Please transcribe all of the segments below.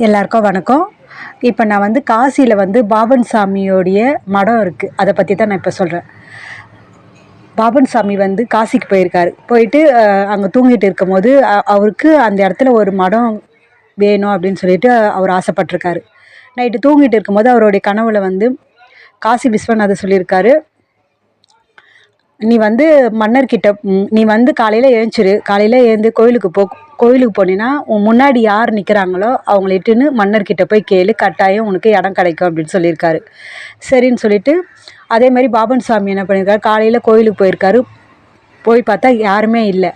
எல்லாருக்கும் வணக்கம். இப்போ நான் வந்து காசியில் பாபன் சாமியோடைய மடம் இருக்குது, அதை பற்றி தான் நான் இப்போ சொல்கிறேன். பாபன் சாமி காசிக்கு போயிருக்காரு. போயிட்டு அங்கே தூங்கிட்டு இருக்கும்போது அவருக்கு அந்த இடத்துல ஒரு மடம் வேணும் அப்படின்னு சொல்லிட்டு அவர் ஆசைப்பட்டிருக்காரு. நைட்டு தூங்கிட்டு இருக்கும்போது அவருடைய கனவுல காசி விஸ்வநாதர் சொல்லியிருக்காரு, நீ மன்னர்கிட்ட நீ காலையில் எழுந்திரு, காலையில் எழுந்து கோயிலுக்கு போனீன்னா உன் முன்னாடி யார் நிற்கிறாங்களோ அவங்கள இட்டுன்னு மன்னர்கிட்ட போய் கேளு, கட்டாயம் உனக்கு இடம் கிடைக்கும் அப்படின்னு சொல்லியிருக்காரு. சரின்னு சொல்லிட்டு அதே மாதிரி பாபன் சாமி என்ன பண்ணியிருக்காரு, காலையில் கோயிலுக்கு போயிருக்காரு. போய் பார்த்தா யாருமே இல்லை.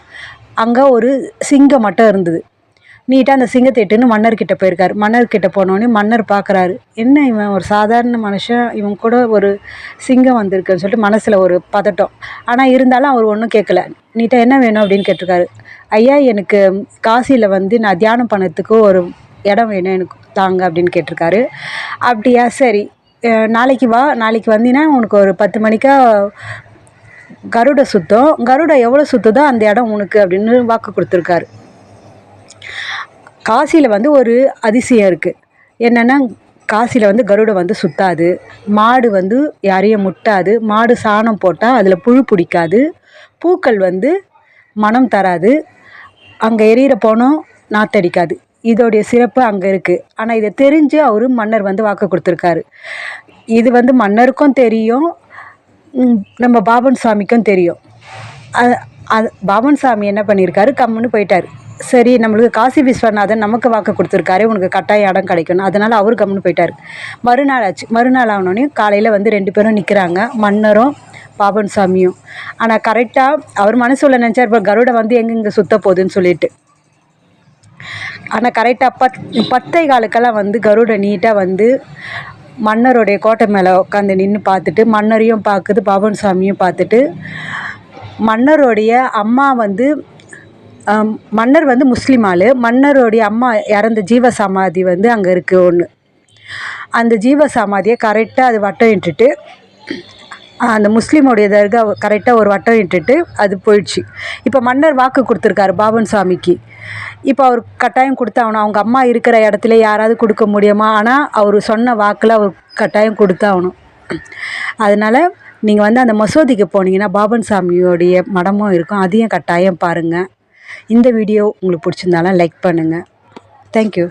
அங்கே ஒரு சிங்கம் மட்டும் இருந்தது. நீட்டாக அந்த சிங்கத்தை இட்டுன்னு மன்னர்கிட்ட போயிருக்காரு. மன்னர்கிட்ட போனோடனே மன்னர் பார்க்குறாரு, என்ன இவன் ஒரு சாதாரண மனுஷன், இவன் கூட ஒரு சிங்கம் வந்திருக்குன்னு சொல்லிட்டு மனசில் ஒரு பதட்டம். ஆனால் இருந்தாலும் அவர் ஒன்றும் கேட்கல. நீட்டாக என்ன வேணும் அப்படின்னு கேட்டிருக்காரு. ஐயா, எனக்கு காசியில் நான் தியானம் பண்ணதுக்கு ஒரு இடம் வேணும், எனக்கு தாங்க அப்படின்னு கேட்டிருக்காரு. அப்படியா, சரி, நாளைக்கு வா, நாளைக்கு வந்தீங்கன்னா உனக்கு ஒரு 10 மணிக்கா கருட சுத்தம், கருடை எவ்வளோ சுற்றுதோ அந்த இடம் உனக்கு அப்படின்னு வாக்கு கொடுத்துருக்காரு. காசியில் ஒரு அதிசயம் இருக்குது. என்னென்னா, காசியில் கருடை சுத்தாது, மாடு யாரையும் முட்டாது, மாடு சாணம் போட்டால் அதில் புழு பிடிக்காது, பூக்கள் மனம் தராது, அங்கே எரியிற போனோம் நாத்தடிக்காது. இதோடைய சிறப்பு அங்கே இருக்குது. ஆனால் இதை தெரிஞ்சு அவர் மன்னர் வாக்கு கொடுத்துருக்காரு. இது மன்னருக்கும் தெரியும், நம்ம பாபன் சாமிக்கும் தெரியும். பாபன் சாமி என்ன பண்ணியிருக்காரு, கம்முன்னு போயிட்டார். சரி, நம்மளுக்கு காசி விஸ்வநாதன் நமக்கு வாக்கு கொடுத்துருக்காரு, உனக்கு கட்டாயம் இடம் கிடைக்கணும், அதனால் அவர் கம்முன்னு போயிட்டார். மறுநாள் ஆச்சு. மறுநாள் ஆனோடனே காலையில் 2 பேரும் நிற்கிறாங்க, மன்னரும் பாபன் சாமியும். ஆனால் கரெக்டாக அவர் மனசுல நினச்சார், இப்போ கருடை எங்கெங்கே சுத்த போகுதுன்னு சொல்லிட்டு. ஆனால் கரெக்டாக 10:15 கருடை நீட்டாக மன்னருடைய கோட்டை மேலே உட்காந்து நின்று பார்த்துட்டு, மன்னரையும் பார்க்குது, பாபன் சாமியும் பார்த்துட்டு, மன்னருடைய அம்மா மன்னர் முஸ்லீம் ஆள். மன்னருடைய அம்மா இறந்த ஜீவ சமாதி அங்கே இருக்குது ஒன்று. அந்த ஜீவ சமாதியை கரெக்டாக அது வட்டம் இட்டுட்டு, அந்த முஸ்லீமோடைய தர்கா கரெக்டாக ஒரு வட்டம் இட்டுட்டு அது போயிடுச்சு. இப்போ மன்னர் வாக்கு கொடுத்துருக்காரு பாபன் சாமிக்கு. இப்போ அவர் கட்டாயம் கொடுத்தாகணும். அவங்க அம்மா இருக்கிற இடத்துல யாராவது கொடுக்க முடியுமா? ஆனால் அவர் சொன்ன வாக்கில் அவர் கட்டாயம் கொடுத்தாகணும். அதனால் நீங்கள் அந்த மசூதிக்கு போனீங்கன்னா பாபன் சாமியோடைய மடமும் இருக்கும், அதையும் கட்டாயம் பாருங்கள். இந்த வீடியோ உங்களுக்கு பிடிச்சிருந்தாலும் லைக் பண்ணுங்கள். தேங்க்யூ.